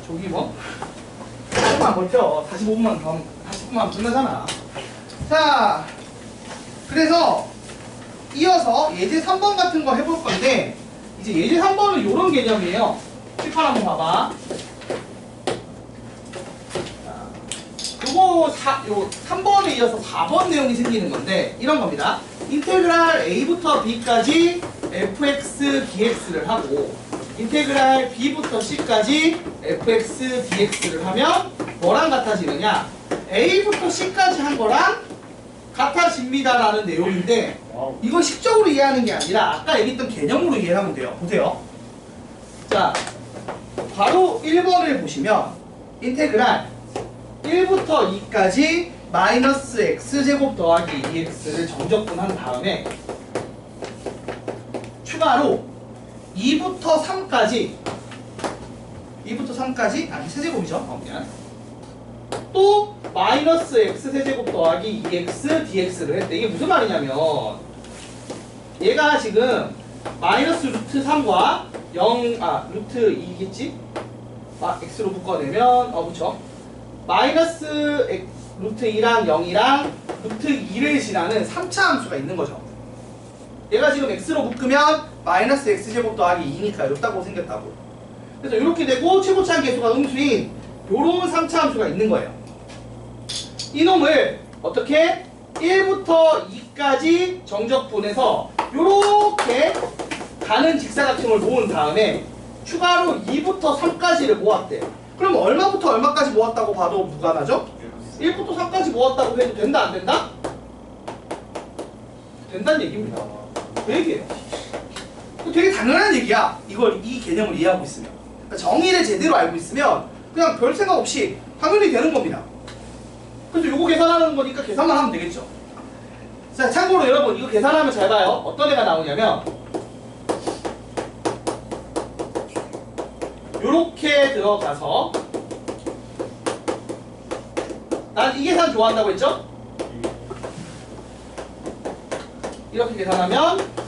저기 뭐? 조금만 버텨. 45분만 더, 40분만 끝나잖아. 자, 그래서 이어서 예제 3번 같은 거 해볼 건데, 이제 예제 3번은 이런 개념이에요. 칠판 한번 봐봐. 요거 3번에 이어서 4번 내용이 생기는 건데, 이런 겁니다. 인테그랄 A부터 B까지 fx dx를 하고, 인테그랄 B부터 C까지 fx dx를 하면 뭐랑 같아지느냐? A부터 C까지 한 거랑 같아집니다라는 내용인데, 이건 식적으로 이해하는 게 아니라 아까 얘기했던 개념으로 이해하면 돼요. 보세요. 자, 바로 1번을 보시면 인테그랄 1부터 2까지 마이너스 x제곱 더하기 2x를 정적분한 다음에 추가로 2부터 3까지 아니 세제곱이죠. 미안. 또 마이너스 x 세제곱 더하기 2x dx를 했대. 이게 무슨 말이냐면 얘가 지금 마이너스 루트 3과 루트 2겠지? x로 묶어내면 그쵸? 마이너스 루트 2랑 0이랑 루트 2를 지나는 3차 함수가 있는 거죠. 얘가 지금 x로 묶으면 마이너스 x제곱 더하기 2니까 이렇다고 생겼다고. 그래서 이렇게 되고 최고차항 계수가 음수인 요런 3차 함수가 있는 거예요. 이놈을 어떻게 1부터 2까지 정적분해서 요렇게 가는 직사각형을 모은 다음에 추가로 2부터 3까지를 모았대. 그럼 얼마부터 얼마까지 모았다고 봐도 무관하죠? 1부터 3까지 모았다고 해도 된다 안 된다? 된다는 얘기입니다. 그 얘기예요. 되게 당연한 얘기야. 이 개념을 이해하고 있으면. 그러니까 정의를 제대로 알고 있으면 그냥 별 생각 없이 당연히 되는 겁니다. 그래서 요거 계산하는 거니까 계산만 하면 되겠죠. 자, 참고로 여러분 이거 계산하면 잘 봐요. 어떤 애가 나오냐면 요렇게 들어가서 난 이 계산 좋아한다고 했죠? 이렇게 계산하면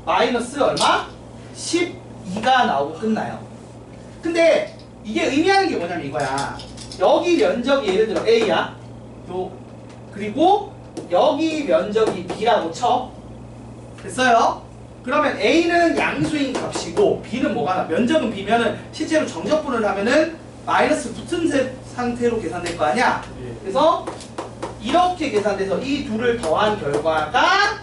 마이너스 얼마? 12가 나오고 끝나요. 근데 이게 의미하는 게 뭐냐면 이거야. 여기 면적이 예를 들어 A야. 그리고 여기 면적이 B라고 쳐. 됐어요? 그러면 A는 양수인 값이고 B는 뭐가 나? 면적은 B면은 실제로 정적분을 하면은 마이너스 붙은 상태로 계산될 거 아니야? 그래서 이렇게 계산돼서 이 둘을 더한 결과가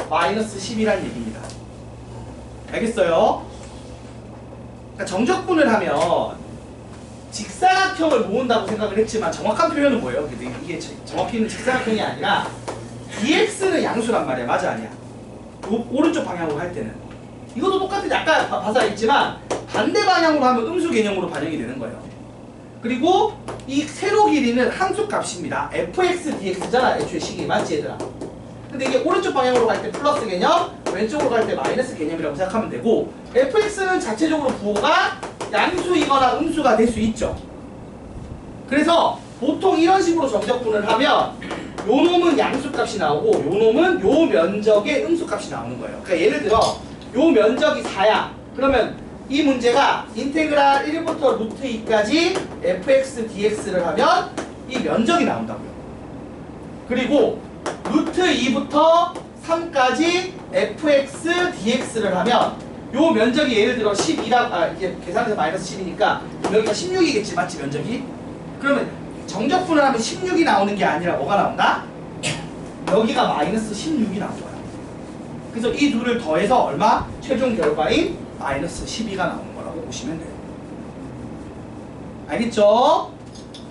마이너스 10이라는 얘기입니다. 알겠어요? 그러니까 정적분을 하면 직사각형을 모은다고 생각을 했지만 정확한 표현은 뭐예요? 이게 정확히는 직사각형이 아니라 dx는 양수란 말이야. 맞아 아니야? 오른쪽 방향으로 할 때는 이것도 똑같은데 아까 봐서 알겠지만 반대 방향으로 하면 음수 개념으로 반영이 되는 거예요. 그리고 이 세로 길이는 함수 값입니다. fx dx잖아. 애초에 식이 맞지 얘들아? 근데 이게 오른쪽 방향으로 갈 때 플러스 개념, 왼쪽으로 갈 때 마이너스 개념이라고 생각하면 되고, fx는 자체적으로 부호가 양수이거나 음수가 될 수 있죠. 그래서 보통 이런 식으로 정적분을 하면 요 놈은 양수값이 나오고 요 놈은 요 면적의 음수값이 나오는 거예요. 그러니까 예를 들어 요 면적이 4야. 그러면 이 문제가 인테그랄 1부터 루트 2까지 fx dx를 하면 이 면적이 나온다고요. 그리고 루트 2부터 3까지 fx dx를 하면 요 면적이 예를 들어 12라 이게 계산해서 마이너스 10이니까 여기가 16이겠지 맞지 면적이? 그러면 정적분을 하면 16이 나오는 게 아니라 뭐가 나온다? 여기가 마이너스 16이 나온 거야. 그래서 이 둘을 더해서 얼마? 최종 결과인 마이너스 12가 나오는 거라고 보시면 돼요. 알겠죠?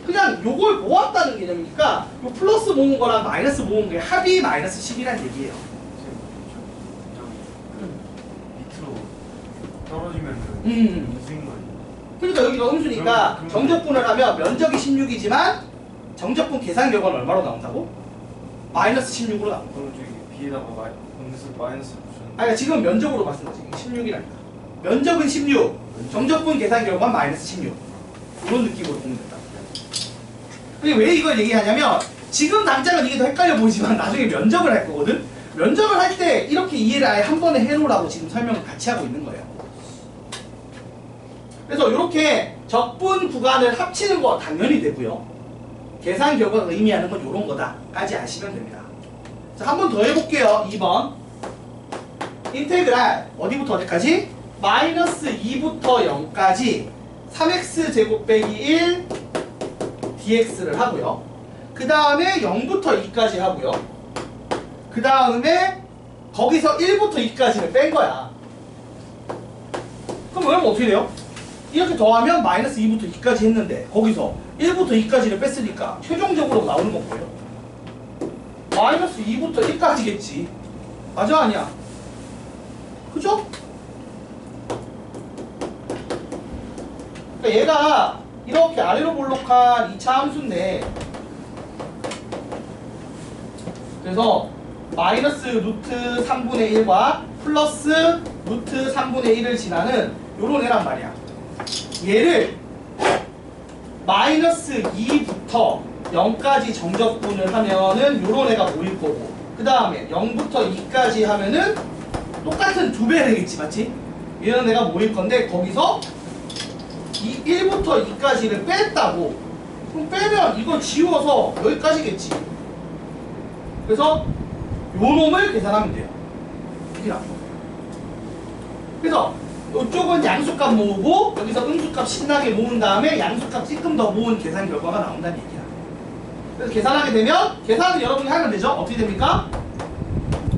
그냥 요걸 모았다는 개념이니까 요 플러스 모은 거랑 마이너스 모은 게 합이 마이너스 10이란 얘기예요. 밑으로 떨어지면 음수인 거지. 그러니까 여기가 음수니까 정적분을 하면 면적이 16이지만 정적분 계산 결과는 얼마로 나온다고? 마이너스 16으로 나온다. 그럼 저기 B에다가 마이너스 붙였는데. 아니 지금 면적으로 봤을 때 16이라니까. 면적은 16, 정적분 계산 결과는 마이너스 16. 이런 느낌으로 보면 된다. 근데 왜 이걸 얘기하냐면 지금 당장은 이게 더 헷갈려 보이지만 나중에 면적을 할 거거든? 면접을 할 때 이렇게 이해를 아예 한 번에 해놓으라고 지금 설명을 같이 하고 있는 거예요. 그래서 이렇게 적분 구간을 합치는 거 당연히 되고요. 계산 결과가 의미하는 건 이런 거다까지 아시면 됩니다. 자, 한 번 더 해볼게요. 2번. 인테그랄 어디부터 어디까지? 마이너스 2부터 0까지 3x 제곱 빼기 1 dx를 하고요. 그 다음에 0부터 2까지 하고요. 그 다음에 거기서 1부터 2까지를 뺀 거야. 그럼 그러면 어떻게 돼요? 이렇게 더하면 마이너스 2부터 2까지 했는데 거기서 1부터 2까지를 뺐으니까 최종적으로 나오는 건 뭐예요? 마이너스 2부터 1까지겠지. 맞아 아니야? 그죠? 그러니까 얘가 이렇게 아래로 볼록한 2차 함수인데 그래서 마이너스 루트 3분의 1과 플러스 루트 3분의 1을 지나는 요런 애란 말이야. 얘를 마이너스 2부터 0까지 정적분을 하면은 요런 애가 모일 거고 그 다음에 0부터 2까지 하면은 똑같은 2배 되겠지 맞지? 이런 애가 모일 건데 거기서 1부터 2까지를 뺐다고 그럼 빼면 이거 지워서 여기까지겠지. 그래서 요 놈을 계산하면 돼요. 이렇게. 그래서 이쪽은 양수값 모으고 여기서 음수값 신나게 모은 다음에 양수값 조금 더 모은 계산 결과가 나온다는 얘기야. 그래서 계산하게 되면 계산은 여러분이 하면 되죠. 어떻게 됩니까?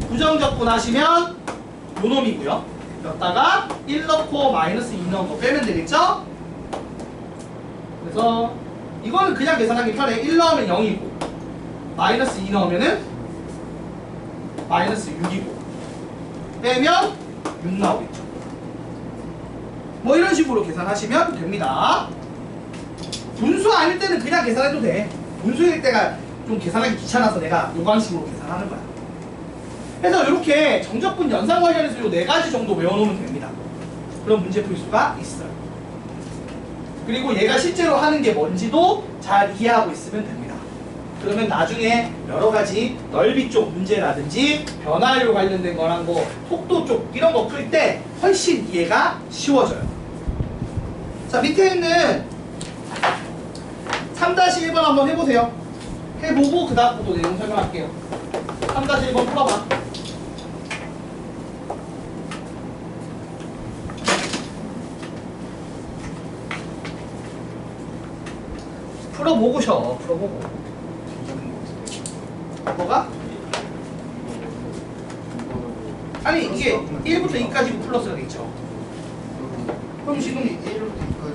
부정적분 하시면 요 놈이고요. 여기다가 1 넣고 마이너스 2 넣은 거 빼면 되겠죠? 그래서 이거는 그냥 계산하기 편해. 1 넣으면 0이고 마이너스 2 넣으면은 마이너스 6이고 빼면 6 나오겠죠. 뭐 이런 식으로 계산하시면 됩니다. 분수 아닐 때는 그냥 계산해도 돼. 분수일 때가 좀 계산하기 귀찮아서 내가 요 방식으로 계산하는 거야. 그래서 이렇게 정적분 연산 관련해서 요 4가지 정도 외워놓으면 됩니다. 그럼 문제 풀 수가 있어요. 그리고 얘가 실제로 하는 게 뭔지도 잘 이해하고 있으면 됩니다. 그러면 나중에 여러 가지 넓이 쪽 문제라든지 변화율 관련된 거랑 뭐 속도 쪽 이런 거 풀 때 훨씬 이해가 쉬워져요. 자, 밑에 있는 3-1번 한번 해보세요. 해보고 그 다음 또 내용 설명할게요. 3-1번 풀어봐. 풀어보고 쉬어. 풀어보고. 뭐가? 아니 이게 1부터 2까지고 플러스가 되겠죠. 그럼 지금 1부터 2까지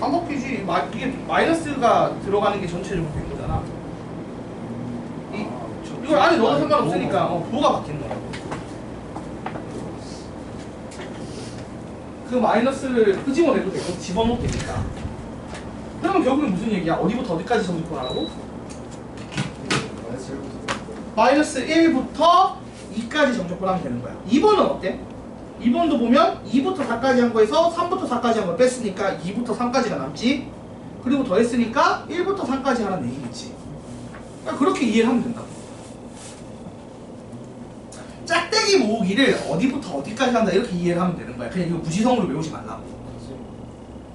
반복이지. 이게 마이너스가 들어가는 게 전체적으로 된 거잖아. 이걸 안에 넣어도 상관없으니까 부호가 바뀌는 거야. 그 마이너스를 끄집어내도 되고 집어넣어도 되니까. 그러면 결국엔 무슨 얘기야? 어디부터 어디까지 정리하라고? 마이너스 1부터 2까지 정적분하면 되는 거야. 2번은 어때? 2번도 보면 2부터 4까지 한 거에서 3부터 4까지 한 걸 뺐으니까 2부터 3까지가 남지. 그리고 더했으니까 1부터 3까지 하라는 얘기겠지. 그러니까 그렇게 이해를 하면 된다고. 짝대기 모으기를 어디부터 어디까지 한다 이렇게 이해를 하면 되는 거야. 그냥 이거 무지성으로 외우지 말라고.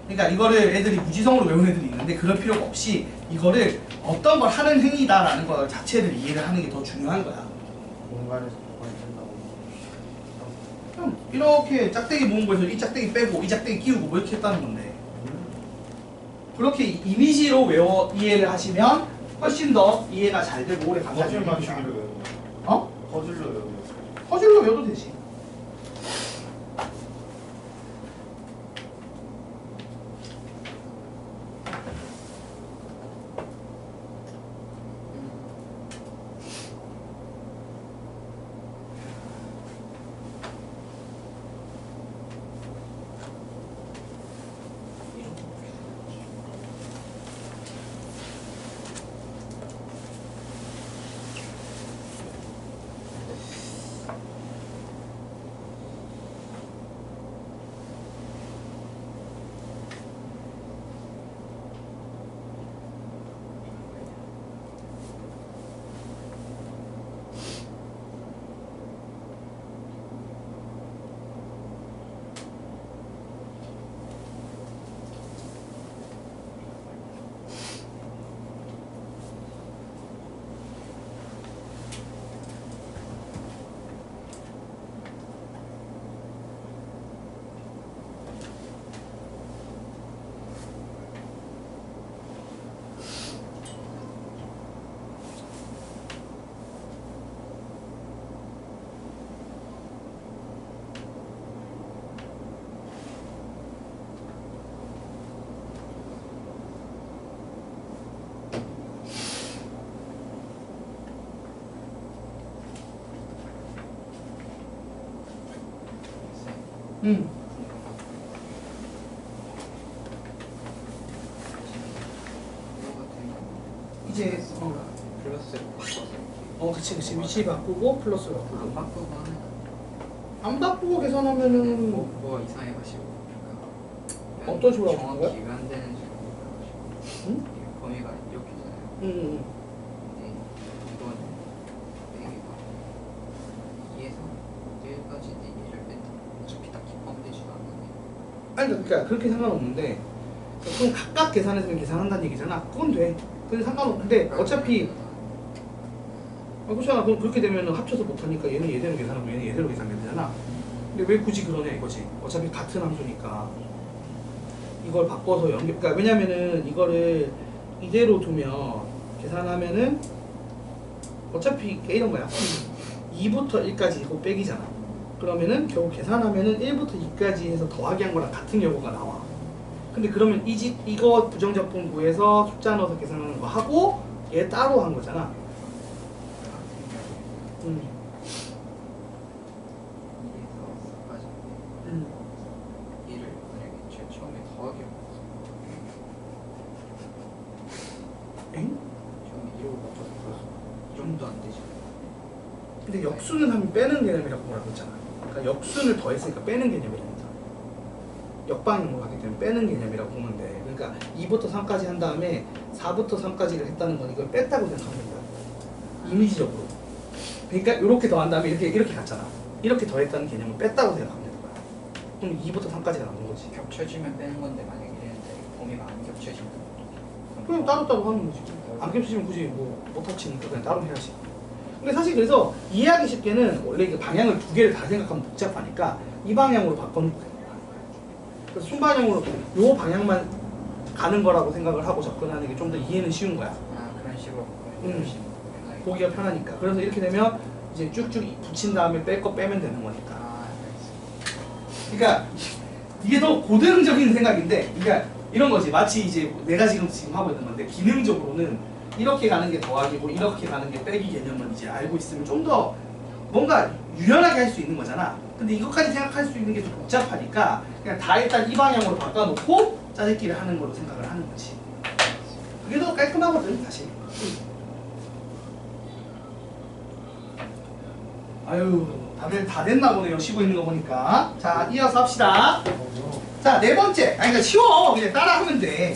그러니까 이거를 애들이 무지성으로 외우는 애들이 있는데 그럴 필요가 없이 이거를 어떤 걸 하는 행위다라는 것 자체를 이해를 하는 게 더 중요한 거야. 공간에서 뭐가 된다고. 그럼 이렇게 짝대기 모은 거에서 이 짝대기 빼고 이 짝대기 끼우고 뭐 이렇게 했다는 건데 그렇게 이미지로 이해를 하시면 훨씬 더 이해가 잘 되고 오래 거줄 간다는 맞추기로 얘기야. 외우는 어? 거줄로 외우는 허줄로 외워도 되지. 이제 플러스 그치 위치 바꾸고 플러스 바꾸고 안 바꾸고 하는 안 바꾸고 계산하면은 뭐 이상해가지고 어떤 식으로 하는 정확히 거야? 위반되는 식으로 해가지고 응? 이게 범위가 이렇게잖아요. 응. 근데 이거는 여기가 2에서 1까지 1을 뺀다. 어차피 딱히 포함되지도 않는데 아니 그러니까 그렇게 상관없는데 그럼 각각 계산했으면 계산한다는 얘기잖아. 그건 돼. 근데 상관없는데 어차피 그렇잖아. 그럼 그렇게 되면 합쳐서 못하니까 얘는 얘대로 계산하고 얘는 얘대로 계산하면 되잖아. 근데 왜 굳이 그러냐 이거지. 어차피 같은 함수니까 이걸 바꿔서 연결. 그러니까 왜냐면은 이거를 이대로 두면 계산하면은 어차피 이런 거야. 2부터 1까지 이거 빼기잖아. 그러면은 결국 계산하면은 1부터 2까지 해서 더하기 한 거랑 같은 결과가 나와. 근데 그러면 이거 부정적분 구해서 숫자 넣어서 계산하는 거 하고 얘 따로 한 거잖아. 2에서 4까지 1을 만약에 제일 처음에 더하기 엥? 처음에 1로 바꿔서 이 정도 안 되지. 근데 역수는 하면 빼는 개념이라고 뭐라고 했잖아. 그러니까 역수를 더했으니까 빼는 개념이라니까. 역방향으로 가기 때문에 빼는 개념이라고 보면 돼. 그러니까 2부터 3까지 한 다음에 4부터 3까지를 했다는 건 이걸 뺐다고 생각하면 된다. 이미지적으로. 그러니까 이렇게 더한 다음에 이렇게 갔잖아. 이렇게 더했다는 개념을 뺐다고 생각하면 되는 거야. 그럼 2부터 3까지가 남는 거지. 겹쳐지면 빼는 건데 만약에 이랬는데 범위가 안 겹쳐지면 그냥 따로따로 하는 거지. 안 겹치면 굳이 뭐 못 합치니까 그냥 따로 해야지. 근데 사실 그래서 이해하기 쉽게는 원래 그 방향을 두 개를 다 생각하면 복잡하니까 이 방향으로 바꿔놓고 되는 거야. 그래서 순방향으로 요 방향만 가는 거라고 생각을 하고 접근하는 게 좀 더 이해는 쉬운 거야. 아 그런 식으로 보기가 편하니까. 그래서 이렇게 되면 이제 쭉쭉 붙인 다음에 뺄 거 빼면 되는 거니까. 아 알겠어. 그러니까 이게 더 고등적인 생각인데, 그러니까 이런 거지. 마치 이제 내가 지금 하고 있는 건데 기능적으로는 이렇게 가는 게 더하기고 이렇게 가는 게 빼기 개념을 이제 알고 있으면 좀 더 뭔가 유연하게 할 수 있는 거잖아. 근데 이것까지 생각할 수 있는 게 좀 복잡하니까 그냥 다 일단 이 방향으로 바꿔놓고 짜집기를 하는 걸로 생각을 하는 거지. 그게 더 깔끔하거든 사실. 아유 다들 다 됐나 보네요. 쉬고 있는 거 보니까. 자 이어서 합시다. 자 네 번째. 아니 그러니까 쉬워. 그냥 따라하면 돼.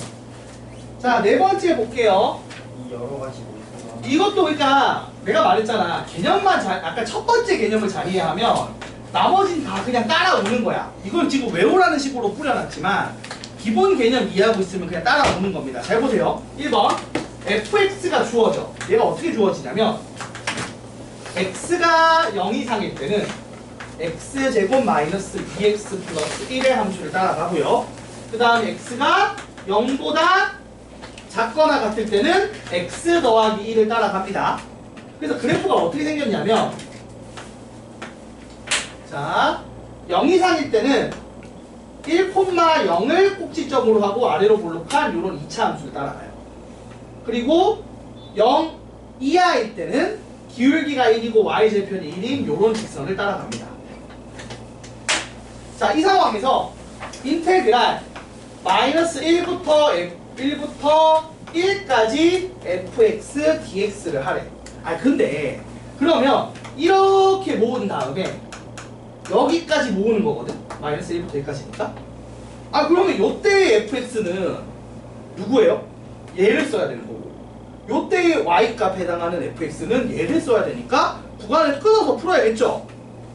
자 네 번째 볼게요. 이 여러 가지 뭐 있어. 이것도 그러니까 내가 말했잖아. 개념만 아까 첫 번째 개념을 잘 이해하면 나머지는 다 그냥 따라오는 거야. 이걸 지금 외우라는 식으로 뿌려놨지만 기본 개념 이해하고 있으면 그냥 따라오는 겁니다. 잘 보세요. 1번 fx가 주어져. 얘가 어떻게 주어지냐면 x가 0 이상일 때는 x제곱 마이너스 2x 플러스 1의 함수를 따라가고요. 그 다음에 x가 0보다 작거나 같을 때는 x 더하기 1을 따라갑니다. 그래서 그래프가 어떻게 생겼냐면 자 0 이상일 때는 1,0을 꼭지점으로 하고 아래로 볼록한 이런 2차 함수를 따라가요. 그리고 0 이하일 때는 기울기가 1이고 y절편이 1인 이런 직선을 따라갑니다. 자, 이 상황에서 인테그랄 마이너스 1부터 1까지 fx dx를 하래. 아 근데 그러면 이렇게 모은 다음에 여기까지 모으는 거거든. 마이너스 1부터 1까지니까. 아 그러면 요때의 fx는 누구예요? 얘를 써야 되는 거고 요때의 y값에 해당하는 fx는 얘를 써야 되니까 구간을 끊어서 풀어야겠죠.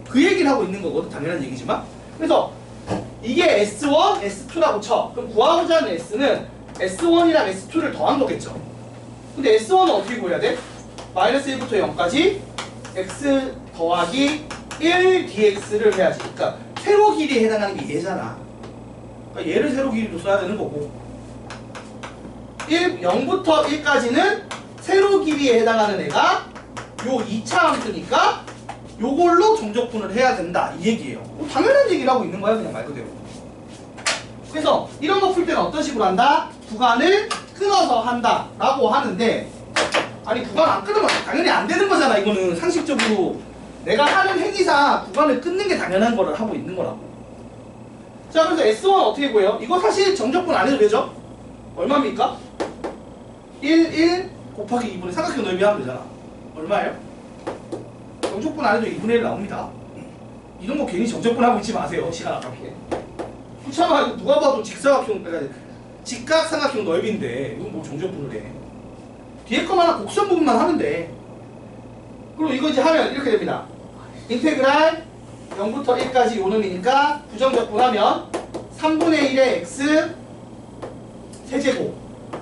그 얘기를 하고 있는 거거든. 당연한 얘기지만. 그래서 이게 S1, S2라고 쳐. 그럼 구하고자 하는 S는 S1이랑 S2를 더한 거겠죠. 근데 S1은 어떻게 구해야 돼? 마이너스 1부터 0까지 x 더하기 1 dx를 해야지. 그러니까 세로 길이에 해당하는 게 얘잖아. 그러니까 얘를 세로 길이로 써야 되는 거고 0부터 1까지는 세로 길이에 해당하는 애가 요 2차 함수니까 요걸로 정적분을 해야 된다 이 얘기예요. 당연한 얘기를 하고 있는 거야 그냥 말 그대로. 그래서 이런 거 풀 때는 어떤 식으로 한다? 구간을 끊어서 한다 라고 하는데 아니 구간 안 끊으면 당연히 안 되는 거잖아. 이거는 상식적으로 내가 하는 행위상 구간을 끊는 게 당연한 거를 하고 있는 거라고. 자, 그래서 S1 어떻게 구해요? 이거 사실 정적분 안 해도 되죠? 얼마입니까? 1 곱하기 2분의 삼각형 넓이 하면 되잖아. 얼마예요? 정적분 안 해도 2분의 1 나옵니다. 이런 거 괜히 정적분 하고 있지 마세요. 시간 아깝게. 그렇잖아. 누가 봐도 직각삼각형 넓이인데 이건 뭐 정적분을 해. 뒤에 거만 하나 곡선 부분만 하면 돼. 그리고 이거 이제 하면 이렇게 됩니다. 인테그랄 0부터 1까지 요 놈이니까 부정적분하면 3분의 1의 x 세제곱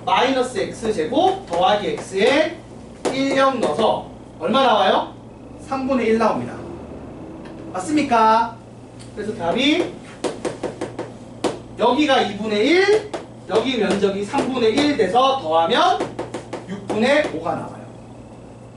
마이너스 x제곱 더하기 x에 1, 0 넣어서 얼마 나와요? 3분의 1 나옵니다. 맞습니까? 그래서 답이 여기가 2분의 1, 여기 면적이 3분의 1 돼서 더하면 6분의 5가 나와요.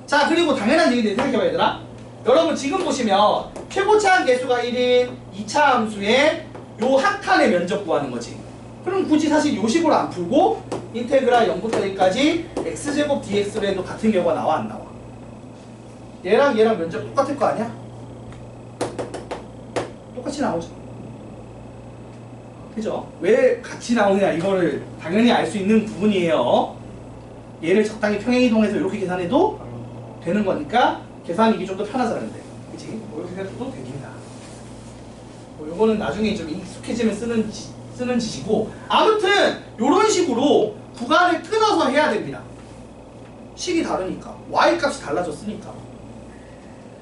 자, 그리고 당연한 얘기인데 생각해봐야 되나? 여러분 지금 보시면 최고차항 계수가 1인 2차 함수의 요 한 칸의 면적 구하는 거지. 그럼 굳이 사실 요 식으로 안 풀고 인테그랄 0부터 1까지 x제곱 dx로 해도 같은 경우가 나와 안 나와? 얘랑 얘랑 면적 똑같을 거 아니야? 똑같이 나오죠. 그죠? 왜 같이 나오느냐 이거를 당연히 알 수 있는 부분이에요. 얘를 적당히 평행이동해서 이렇게 계산해도 되는 거니까 계산이 좀 더 편하자는데, 그치? 뭐 이렇게 해도 됩니다. 뭐 요거는 나중에 좀 익숙해지면 쓰는 짓이고, 아무튼 요런 식으로 구간을 끊어서 해야 됩니다. 식이 다르니까 y 값이 달라졌으니까.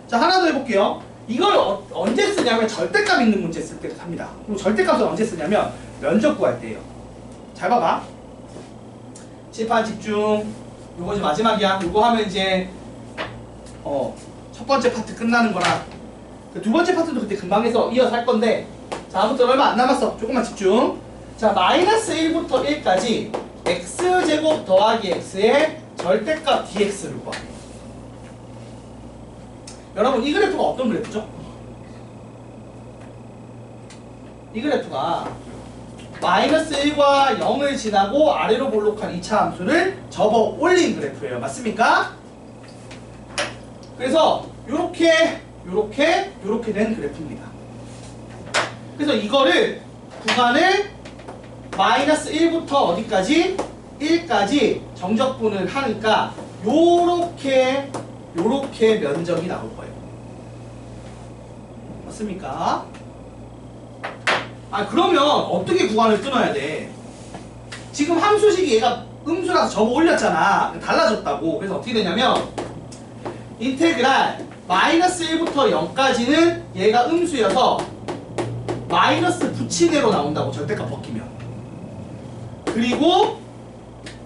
자, 하나 더 해볼게요. 이걸 언제 쓰냐면 절대값 있는 문제 쓸 때 삽니다. 그리고 절대값을 언제 쓰냐면 면적 구할 때예요. 잘 봐봐. 칠판 집중. 요거 이제 마지막이야. 요거 하면 이제 첫 번째 파트 끝나는 거라. 그 두 번째 파트도 그때 금방 해서 이어서 할 건데, 자, 아무튼 얼마 안 남았어. 조금만 집중. 자, 마이너스 1부터 1까지 x제곱 더하기 x의 절대값 dx를 구하래. 여러분 이 그래프가 어떤 그래프죠? 이 그래프가 마이너스 1과 0을 지나고 아래로 볼록한 2차 함수를 접어 올린 그래프예요. 맞습니까? 그래서 요렇게 된 그래프입니다. 그래서 이거를 구간을 마이너스 1부터 어디까지? 1까지 정적분을 하니까 요렇게 면적이 나올 거예요. 맞습니까? 아, 그러면 어떻게 구간을 끊어야 돼? 지금 함수식이 얘가 음수라서 접어 올렸잖아. 달라졌다고. 그래서 어떻게 되냐면 인테그랄 마이너스 1부터 0까지는 얘가 음수여서 마이너스 붙인 애로 나온다고. 절대값 벗기면. 그리고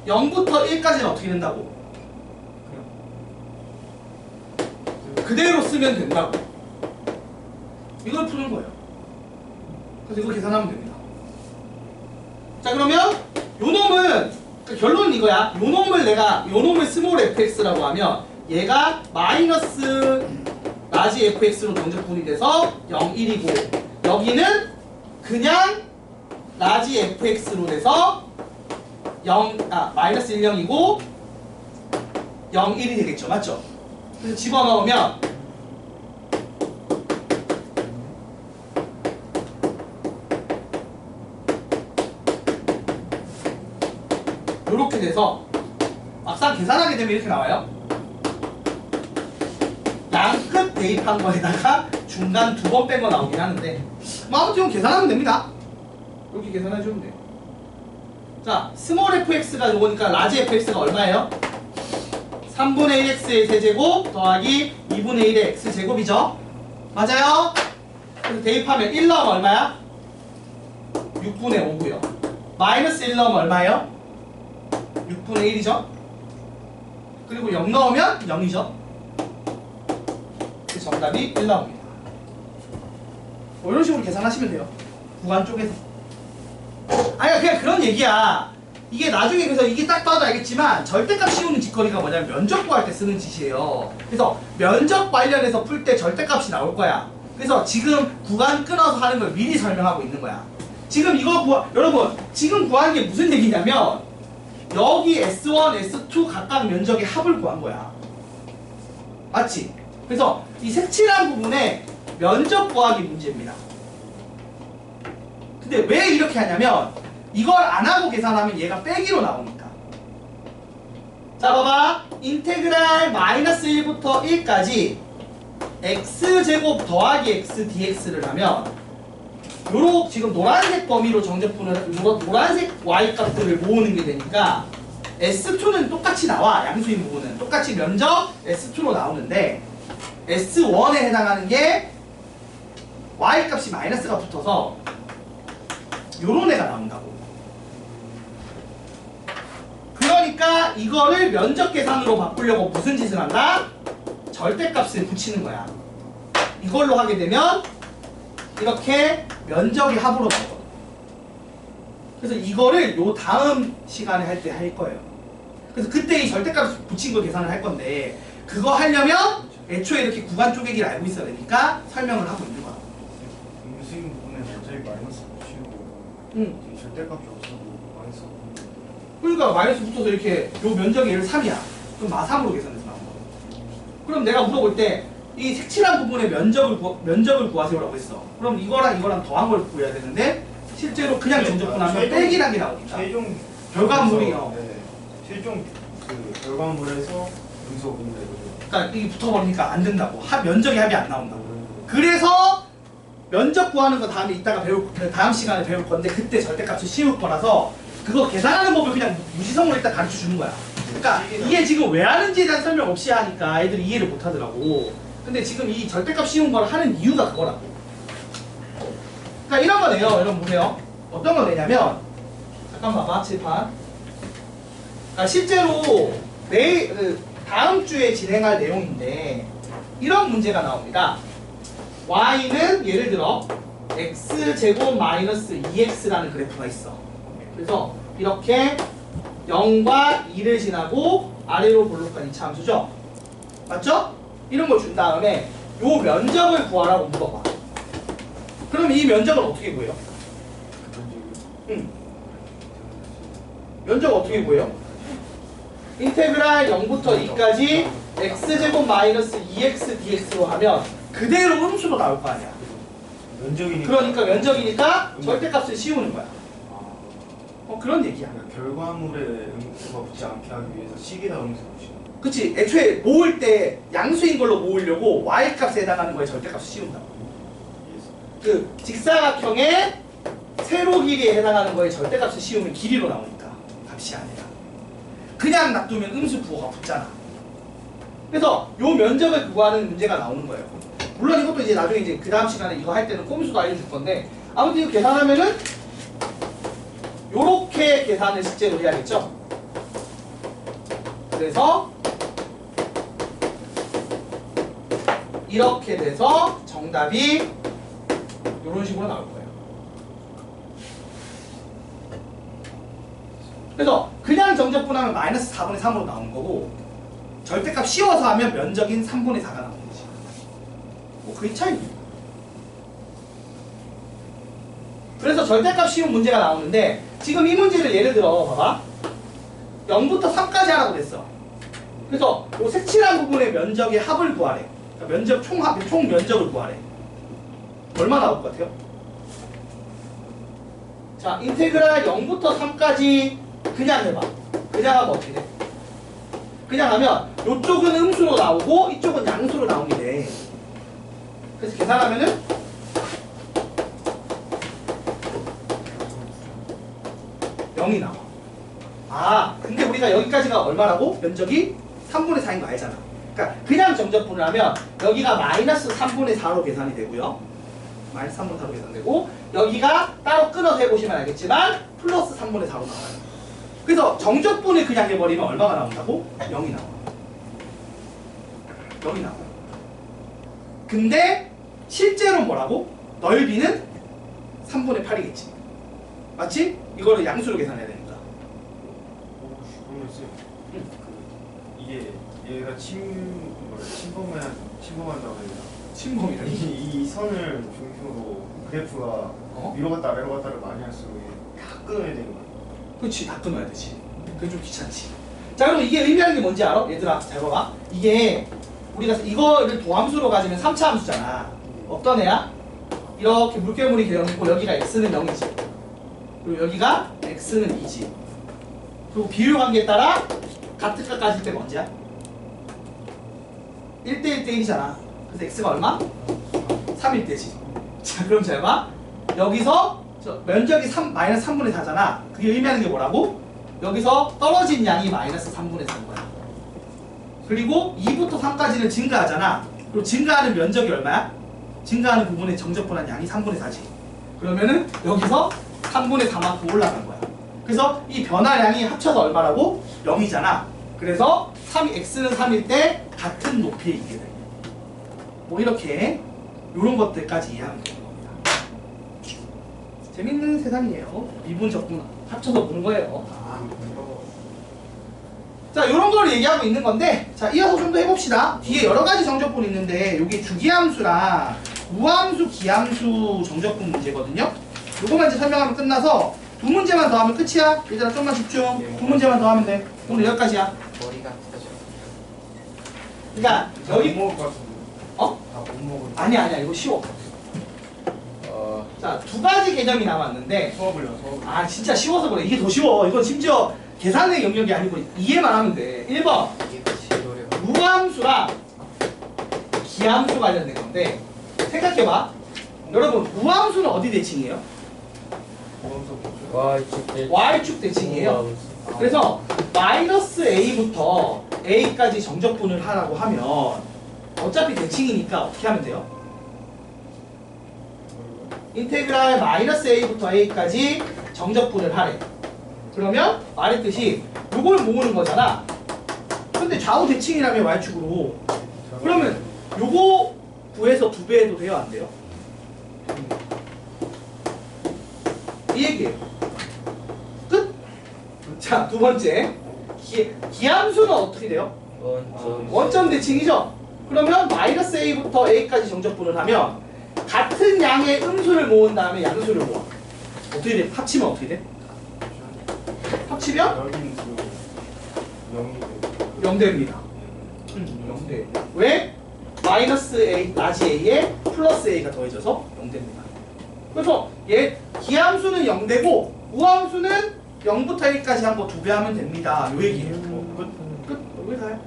0부터 1까지는 어떻게 된다고? 그대로 쓰면 된다고. 이걸 푸는 거예요. 그래서 이거 계산하면 됩니다. 자, 그러면 요 놈은 결론은 이거야. 요 놈을 스몰 fx라고 하면 얘가 마이너스 라지 fx로 정적분이 돼서 0, 1이고, 여기는 그냥 라지 fx로 돼서 마이너스 1, 0이고 0, 1이 되겠죠. 맞죠? 그래서 집어넣으면 이렇게 돼서 막상 계산하게 되면 이렇게 나와요. 양끝 대입한 거에다가 중간 2번 뺀 거 나오긴 하는데, 뭐 아무튼 이건 계산하면 됩니다. 이렇게 계산해주면 돼요. 자, 스몰 fx가 요거니까 라지 fx가 얼마예요? 3분의 1x의 세제곱 더하기 2분의 1의 x제곱이죠? 맞아요? 그래서 대입하면 1 넣으면 얼마야? 6분의 5고요. 마이너스 1 넣으면 얼마예요? 6분의 1이죠? 그리고 0 넣으면 0이죠? 그 정답이 1 나옵니다. 뭐 이런 식으로 계산하시면 돼요. 구간 쪽에서. 아니, 그냥 그런 얘기야. 이게 나중에, 그래서 이게 딱 봐도 알겠지만 절대값 씌우는 짓거리가 뭐냐면 면적 구할 때 쓰는 짓이에요. 그래서 면적 관련해서 풀 때 절대값이 나올 거야. 그래서 지금 구간 끊어서 하는 걸 미리 설명하고 있는 거야. 지금 이거 여러분 지금 구하는 게 무슨 얘기냐면 여기 S1, S2 각각 면적의 합을 구한 거야. 맞지? 그래서 이 색칠한 부분에 면적 구하기 문제입니다. 근데 왜 이렇게 하냐면 이걸 안 하고 계산하면 얘가 빼기로 나오니까. 자 봐봐. 인테그랄 마이너스 1부터 1까지 x제곱 더하기 x dx를 하면 요로 지금 노란색 범위로 정제분을 노란색 y값들을 모으는 게 되니까 S2는 똑같이 나와. 양수인 부분은 똑같이 면적 S2로 나오는데 S1에 해당하는 게 y값이 마이너스가 붙어서 요런 애가 나온다고. 그러니까 이거를 면적 계산으로 바꾸려고 무슨 짓을 한다? 절대값을 붙이는 거야. 이걸로 하게 되면 이렇게 면적이 합으로 나오거든. 그래서 이거를 요 다음 시간에 할 때 할 거예요. 그래서 그때 이 절대값을 붙인 거 계산을 할 건데 그거 하려면 애초에 이렇게 구간 쪼개기를 알고 있어야 되니까 설명을 하고 있는 거야. 음수인 부분에 어차피 마이너스 붙이고 응. 절대값이 없어도 마이너스 붙는 그러니까 마이너스 붙어서 이렇게 요 면적이 얘를 3이야. 그럼 마3으로 계산해서 나온 거야. 그럼 내가 물어볼 때 이 색칠한 부분의 면적을 구하세요라고 했어. 그럼 이거랑 이거랑 더한 걸 구해야 되는데 실제로 그냥 정적분하면 빼기란 게 나오니까. 최종 결과물이요. 네. 최종 그 결과물에서 음수분인데 그러니까 이게 붙어버리니까 안 된다고. 면적이 합이 안 나온다고. 그래서 면적 구하는 거 다음에 이따가 다음 시간에 배울 건데 그때 절대값을 씌울 거라서 그거 계산하는 법을 그냥 무지성으로 일단 가르쳐 주는 거야. 그러니까 이게 지금 왜 하는지에 대한 설명 없이 하니까 애들이 이해를 못 하더라고. 근데 지금 이 절대값 씌운 걸 하는 이유가 그거라고. 그러니까 이런 거네요. 여러분 보세요. 어떤 거 내냐면 잠깐 봐봐 칠판. 그러니까 실제로 다음 주에 진행할 내용인데 이런 문제가 나옵니다. y는 예를 들어 x제곱 마이너스 2x라는 그래프가 있어. 그래서 이렇게 0과 2를 지나고 아래로 볼록한 이차 함수죠. 맞죠? 이런 걸 준 다음에 요 면적을 구하라고 물어봐. 그럼 이 면적을 어떻게 구해요? 면적 어떻게 구해요? 인테그랄 0부터 2까지 x제곱 마이너스 2x dx로 하면 그대로 음수로 나올 거 아니야. 면적이니까. 그러니까 면적이니까 절대값을 씌우는 거야. 그런 얘기야. 그러니까 결과물에 음수가 붙지 않게 하기 위해서 식에다 음수 붙이는 거야. 그치. 애초에 모을 때 양수인 걸로 모으려고 y값에 해당하는 거에 절대값을 씌운다고. 그 직사각형의 세로 길이에 해당하는 거에 절대값을 씌우면 길이로 나오니까 값이 아니라 그냥 놔두면 음수 부호가 붙잖아. 그래서 요 면적을 구하는 문제가 나오는 거예요. 물론 이것도 이제 나중에 이제 그 다음 시간에 이거 할 때는 꼼수도 알려줄 건데 아무튼 이거 계산하면은 요렇게 계산을 실제로 해야겠죠. 그래서 이렇게 돼서 정답이 이런 식으로 나올 거예요. 그래서 그냥 정적분하면 마이너스 4분의 3으로 나오는 거고 절대값 씌워서 하면 면적인 3분의 4가 나오는 거지. 뭐 그게 차이입니다. 그래서 절대값 씌운 문제가 나오는데 지금 이 문제를 예를 들어 봐봐. 0부터 3까지 하라고 됐어. 그래서 이 색칠한 부분의 면적의 합을 구하래. 그러니까 면적 총 면적을 구하래. 얼마 나올 것 같아요? 자, 인테그랄 0부터 3까지 그냥 해봐. 그냥 하면 어떻게 돼? 그냥 하면 이쪽은 음수로 나오고 이쪽은 양수로 나오게 돼. 그래서 계산하면은 0이 나와. 아, 근데 우리가 여기까지가 얼마라고? 면적이 3분의 4인 거 알잖아. 그러니까 그냥 정적분을 하면 여기가 마이너스 3분의 4로 계산이 되고요. 마이너스 3분의 4로 계산되고 여기가 따로 끊어서 해보시면 알겠지만 플러스 3분의 4로 나와요. 그래서 정적분을 그냥 해버리면 얼마가 나온다고? 0이 나와. 0이 나와. 근데 실제로 뭐라고? 넓이는 3분의 8이겠지. 맞지? 이거를 양수로 계산해야 되니까. 그러면 이게 얘가 침범한다고 해야 되나? 침범이라. 이 선을 중심으로 그래프가 위로 갔다 아래로 갔다를 많이 할수록 이게 다 끊어야 되는 거야. 그렇지, 다 끊어야 되지. 그게 좀 귀찮지. 자, 그럼 이게 의미하는 게 뭔지 알아? 얘들아, 잘 봐봐. 이게 우리가 이거를 도함수로 가지면 3차 함수잖아. 어떤 애야? 이렇게 물결무늬 되어있고 여기가 x는 0이지. 그리고 여기가 x는 2지. 그리고 비율 관계에 따라 같은 값 가질 때가 언제야? 1대 1대 1이잖아. 그래서 x가 얼마? 3일 때지. 자, 그럼 잘 봐. 여기서 면적이 마이너스 3분의 4잖아. 그게 의미하는 게 뭐라고? 여기서 떨어진 양이 마이너스 3분의 4인 거야. 그리고 2부터 3까지는 증가하잖아. 그리고 증가하는 면적이 얼마야? 증가하는 부분의 정적분한 양이 3분의 4지. 그러면은 여기서 3분의 4만큼 올라간 거야. 그래서 이 변화량이 합쳐서 얼마라고? 0이잖아. 그래서 x는 3일 때 같은 높이에 있게 돼. 뭐 이렇게 이런 것들까지 이해하면 되는 겁니다. 재밌는 세상이에요. 미분 적분 합쳐서 보는 거예요. 자, 이런 걸 얘기하고 있는 건데, 자, 이어서 좀 더 해봅시다. 뒤에 여러 가지 정적분 있는데, 요게 주기함수랑 우함수, 기함수 정적분 문제거든요. 요거만 이제 설명하면 끝나서 두 문제만 더 하면 끝이야. 얘들아, 좀만 집중. 두 문제만 더 하면 돼. 오늘 여기까지야. 머리가 터져. 그러니까 여기 못 먹을 것 같은데. 어? 다못 먹을. 아니야, 이거 쉬워. 자, 두 가지 개념이 남았는데, 수업을요, 수업. 아, 진짜 쉬워서 그래. 이게 더 쉬워. 이건 심지어 계산의 영역이 아니고 이해만 하면 돼. 1번 이게 제일 어려워. 우함수랑 기함수 관련된 건데, 생각해봐. 여러분, 우함수는 어디 대칭이에요? Y축 대칭이에요. 그래서 마이너스 A부터 A까지 정적분을 하라고 하면 어차피 대칭이니까 어떻게 하면 돼요? 인테그랄 마이너스 A부터 A까지 정적분을 하래. 그러면 말했듯이 요걸 모으는 거잖아. 근데 좌우 대칭이라며 Y축으로. 그러면 요거 구해서 2배 해도 돼요? 안 돼요? 이 얘기예요. 끝? 자, 두 번째. 기함수는 어떻게 돼요? 원점 대칭이죠? 그러면 마이너스 A부터 A까지 정적분을 하면 같은 양의 음수를 모은 다음에 양수를 모아. 어떻게 돼? 합치면 어떻게 돼? 합치면? 여긴 0이 0대입니다. 0대. 왜? 마이너스 A, 라지 A에 플러스 A가 더해져서 0대입니다. 그래서 얘 기함수는 0대고 우함수는 0부터 1까지 한 거 2배 하면 됩니다. 요 얘기예요. 끝. 여기 가요.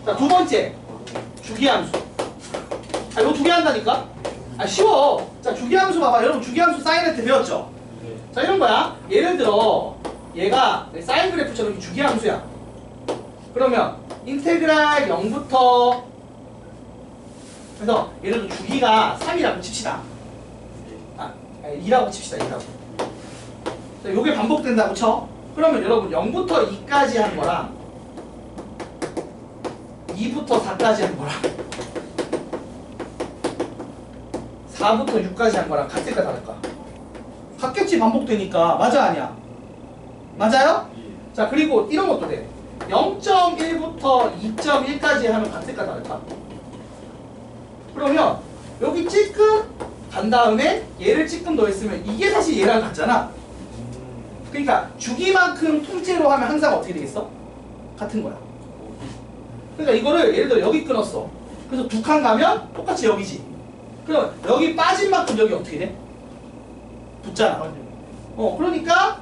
자, 두 번째. 주기함수. 아, 이거 2개 한다니까? 아, 쉬워. 자, 주기함수 봐봐. 여러분 주기함수 사인할 때 배웠죠? 자, 이런 거야. 예를 들어 얘가 사인 그래프처럼 주기함수야. 그러면 인테그랄 0부터 그래서 예를 들어 주기가 3이라고 칩시다. 2라고 칩시다. 2라고. 자, 요게 반복된다고 쳐. 그러면 여러분 0부터 2까지 한 거랑 2부터 4까지 한 거랑 4부터 6까지 한 거랑 같을까 다를까? 같겠지. 반복되니까. 맞아 아니야? 맞아요? 자, 그리고 이런 것도 돼. 0.1부터 2.1까지 하면 같을까 다를까? 그러면 여기 찔끔 간 다음에 얘를 찔끔 더했으면 이게 사실 얘랑 같잖아. 그러니까 주기만큼 통째로 하면 항상 어떻게 되겠어? 같은 거야. 그러니까 이거를 예를 들어 여기 끊었어. 그래서 두 칸 가면 똑같이 여기지. 그럼 여기 빠진 만큼 여기 어떻게 돼? 붙잖아. 그러니까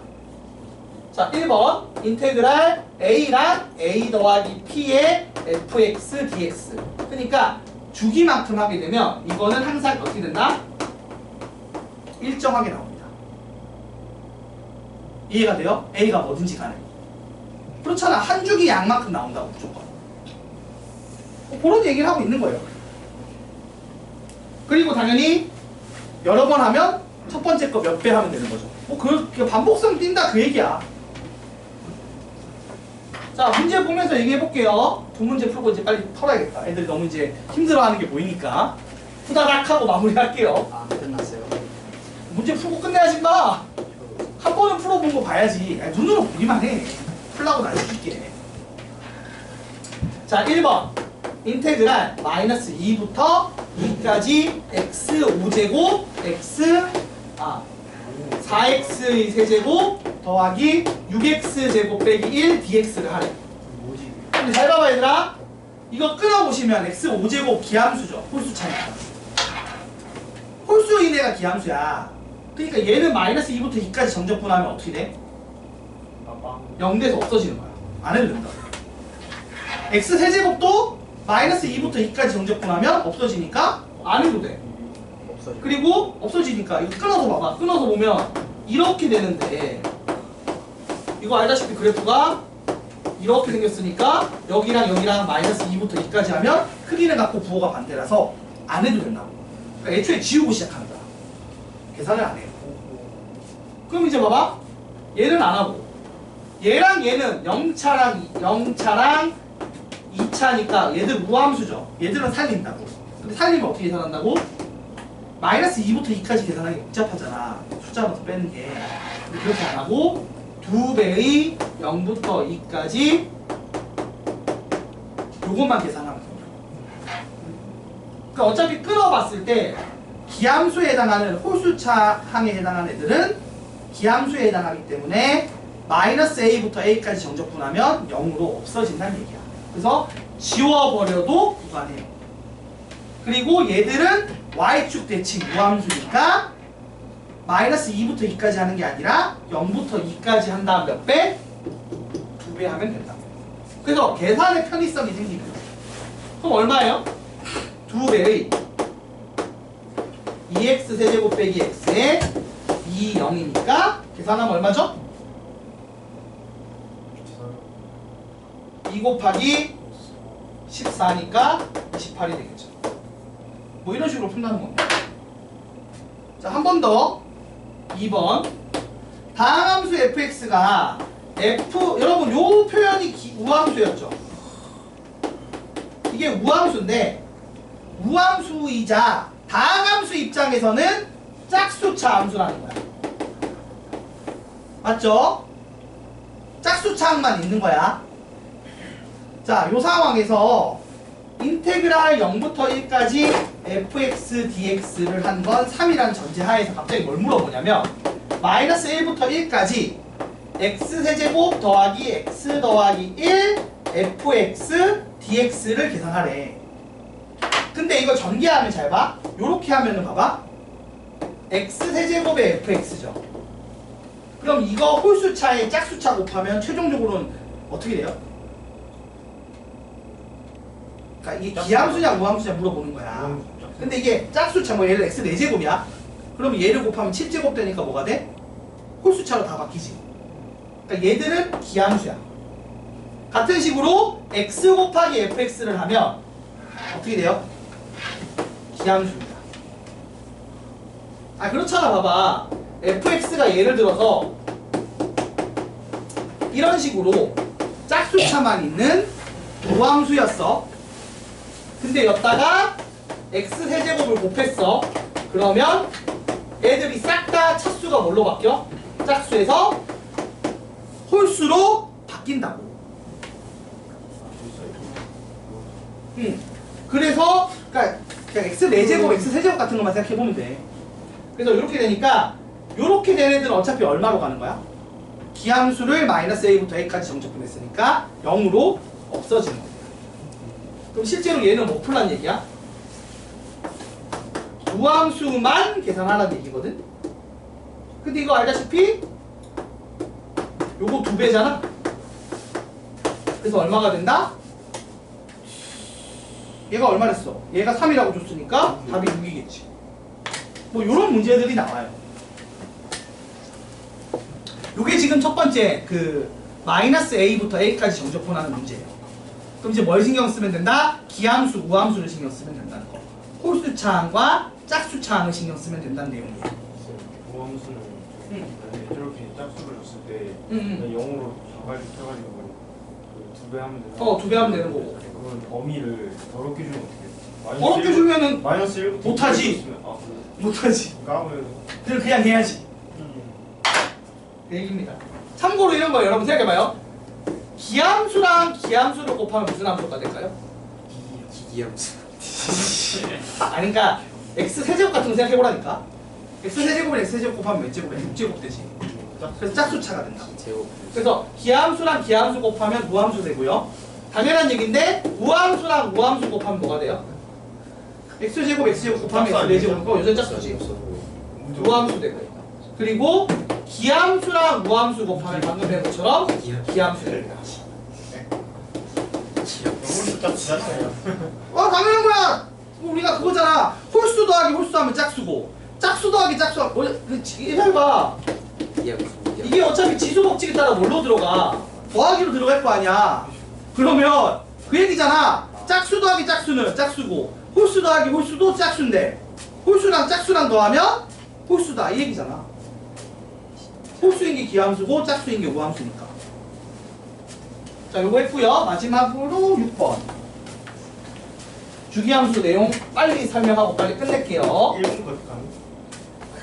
자, 1번 인테그랄 A랑 A 더하기 P의 fx dx. 그러니까 주기만큼 하게 되면 이거는 항상 어떻게 된다? 일정하게 나옵니다. 이해가 돼요? A가 뭐든지 간에. 그렇잖아. 한 주기 양만큼 나온다고 무조건. 그런 얘기를 하고 있는 거예요. 그리고 당연히 여러 번 하면 첫 번째 거 몇 배 하면 되는 거죠. 그 반복성 띈다 그 얘기야. 자, 문제 보면서 얘기해 볼게요. 두 문제 풀고 이제 빨리 털어야겠다. 애들이 너무 이제 힘들어하는 게 보이니까 후다닥 하고 마무리할게요. 아, 끝났어요. 문제 풀고 끝내야지 마. 한 번은 풀어본 거 봐야지. 아니, 눈으로 보기만 해. 풀라고 날려줄게. 자, 1번 인테그랄 마이너스 2부터 2까지 x 5제곱 x 4x의 세제곱 더하기 6x 제곱 빼기 1 dx를 하래. 뭐지? 근데 잘 봐봐 얘들아. 이거 끊어보시면 x 5제곱 기함수죠. 홀수 차이니까. 홀수인 애가 기함수야. 그러니까 얘는 마이너스 2부터 2까지 정적분하면 어떻게 돼? 0 돼서 없어지는 거야. 안 해도 된다. x 세제곱도 마이너스 2부터 2까지 정적분하면 없어지니까 안 해도 돼. 없어져. 그리고 없어지니까 이거 끊어서 봐봐. 끊어서 보면 이렇게 되는데 이거 알다시피 그래프가 이렇게 생겼으니까 여기랑 여기랑 마이너스 2부터 2까지 하면 크기는 같고 부호가 반대라서 안 해도 된다고. 그러니까 애초에 지우고 시작하는 거야. 계산을 안 해요. 그럼 이제 봐봐. 얘는 안 하고 얘랑 얘는 0차랑 2차니까 얘들 우함수죠. 얘들은 살린다고. 근데 살리면 어떻게 계산한다고? 마이너스 2부터 2까지 계산하기 복잡하잖아. 숫자부터 빼는 게. 근데 그렇게 안 하고 2배의 0부터 2까지 요것만 계산하면 돼요. 그러니까 어차피 끊어봤을 때 기함수에 해당하는 홀수차항에 해당하는 애들은 기함수에 해당하기 때문에 마이너스 a부터 a까지 정적분하면 0으로 없어진다는 얘기야. 그래서 지워버려도 무관해요. 그리고 얘들은 y축 대칭 무함수니까 마이너스 2부터 2까지 하는 게 아니라 0부터 2까지 한 다음 몇 배? 2배 하면 된다. 그래서 계산의 편의성이 생기는 거예요. 그럼 얼마예요? 2배의 2x 세제곱 빼기 x에 2, 0이니까 계산하면 얼마죠? 2 곱하기 14니까 28이 되겠죠. 뭐 이런 식으로 푼다는 겁니다. 자, 한 번 더. 2번. 다항함수 fx가 여러분 요 표현이 우함수였죠. 이게 우함수인데 우함수이자 다항함수 입장에서는 짝수차 함수라는 거야. 맞죠? 짝수차항만 있는 거야. 자, 요 상황에서 인테그랄 0부터 1까지 fx dx를 한 건 3이라는 전제 하에서 갑자기 뭘 물어보냐면 마이너스 1부터 1까지 x 세제곱 더하기 x 더하기 1 fx dx를 계산하래. 근데 이거 전개하면 잘 봐. 요렇게 하면은 봐봐. x 세제곱의 fx죠. 그럼 이거 홀수차에 짝수차 곱하면 최종적으로는 어떻게 돼요? 그러니까 이게 기함수냐 무함수냐 물어보는 거야. 근데 이게 짝수차 뭐 예를 들어 x 4제곱이야. 그러면 얘를 곱하면 7제곱 되니까 뭐가 돼? 홀수차로 다 바뀌지. 그러니까 얘들은 기함수야. 같은 식으로 x 곱하기 fx를 하면 어떻게 돼요? 기함수입니다. 아, 그렇잖아. 봐봐. fx가 예를 들어서 이런 식으로 짝수차만 있는 무함수였어. 근데 여기다가 x 세제곱을 곱했어. 그러면 애들이 싹 다 차수가 뭘로 바뀌어? 짝수에서 홀수로 바뀐다고. 그래서 그러니까 x 4제곱, x 세제곱 같은 것만 생각해보면 돼. 그래서 이렇게 되니까 이렇게 된 애들은 어차피 얼마로 가는 거야? 기함수를 마이너스 a부터 a까지 정적분했으니까 0으로 없어지는 거야. 그럼 실제로 얘는 뭐 풀란 얘기야? 우함수만 계산하라는 얘기거든? 근데 이거 알다시피 요거 2배잖아? 그래서 얼마가 된다? 얘가 얼마랬어? 얘가 3이라고 줬으니까 답이 6이겠지. 뭐 요런 문제들이 나와요. 요게 지금 첫 번째 그 마이너스 a부터 a까지 정적분하는 문제예요. 그럼 이제 뭘 신경 쓰면 된다? 기함수, 우함수를 신경 쓰면 된다는 거. 홀수차항과 짝수차항을 신경 쓰면 된다는 내용이에요. 우함수는 이렇게 짝수를 줬을 때 0으로 자발이 펴가지고 2배 하면 되나? 2배 하면 되는 거고. 그러면 범위를 더럽게 주면 어떻게 돼? 어렵게 주면은 마이너스 1부터 못하지. 못하지. 까면 그냥 해야지. 그 얘기입니다. 참고로 이런 거 여러분 생각해봐요. 기함수랑 기함수를 곱하면 무슨 함수가 될까요? 기기함수. 아니 그러니까 x 세제곱 같은 거 생각해보라니까. x 세제곱을 x 세제곱 곱하면 몇 제곱이야? 6제곱 되지. 그래서 짝수차가 된다. 제곱. 그래서 기함수랑 기함수 곱하면 무함수 되고요. 당연한 얘기인데 우함수랑 우함수 곱하면 뭐가 돼요? x제곱 x제곱 곱하면 x4제곱이고 요새 짝수지. 무함수 되고. 그리고 기함수랑 무함수 곱하면 방금 배운 것처럼 기함수 됩니다. 영어로 딱 지났어요. 당연한 거야. 우리가 그거잖아. 홀수 더하기 홀수 하면 짝수고, 짝수 더하기 짝수 하면 잘 봐. 이게 어차피 지수 법칙에 따라 뭘로 들어가? 더하기로 들어갈 거 아니야. 그러면 그 얘기잖아. 짝수 더하기 짝수는 짝수고, 홀수 더하기 홀수도 짝수인데, 홀수랑 짝수랑 더하면 홀수다 이 얘기잖아. 홀수인 게 기함수고 짝수인 게 무함수니까. 자, 요거 했고요. 마지막으로 6번. 주기함수 내용 빨리 설명하고 빨리 끝낼게요. 1분 거니까.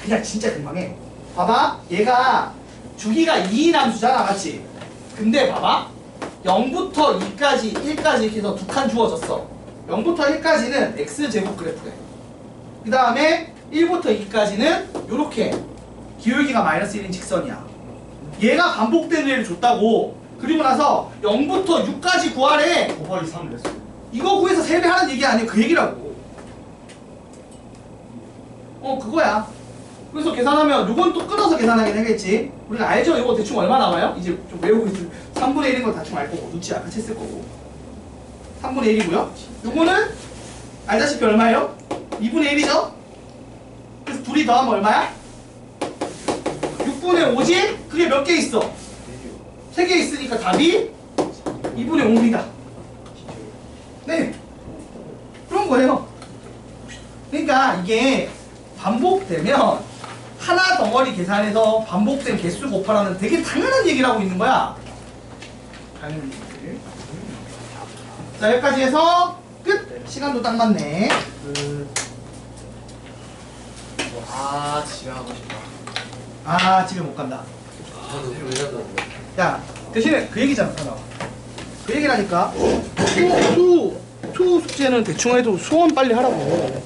그냥 진짜 금방해. 봐봐, 얘가 주기가 2인 함수잖아, 맞지? 근데 봐봐, 0부터 2까지 1까지 이렇게 해서 두 칸 주어졌어. 0부터 1까지는 x제곱 그래프래. 그 다음에 1부터 2까지는 요렇게 기울기가 마이너스 1인 직선이야. 얘가 반복되는 애를 줬다고. 그리고 나서 0부터 6까지 구하래. 곱하기 3 됐어. 이거 구해서 세배하는 얘기 아니야. 그 얘기라고. 그거야. 그래서 계산하면 요건 또 끊어서 계산하긴 하겠지. 우리가 알죠? 이거 대충 얼마 나와요? 이제 좀 외우고 있을 3분의 1인 거 대충 알 거고, 눈치 아까 챘을 거고. 3분의 1이고요. 요거는 알다시피 얼마예요? 2분의 1이죠? 그래서 둘이 더하면 얼마야? 6분의 5지? 그게 몇 개 있어? 3개 있으니까 답이 2분의 5입니다. 네. 그런 거예요. 그러니까 이게 반복되면 하나 덩어리 계산해서 반복된 개수 곱하라는 되게 당연한 얘기를 하고 있는 거야. 당연한 얘기를. 자, 여기까지 해서 끝! 시간도 딱 맞네. 집에 가고 싶다. 집에 못 간다. 야, 대신에 그 얘기잖아, 하나. 그 얘기를 하니까 투 숙제는 대충 해도 수원 빨리 하라고.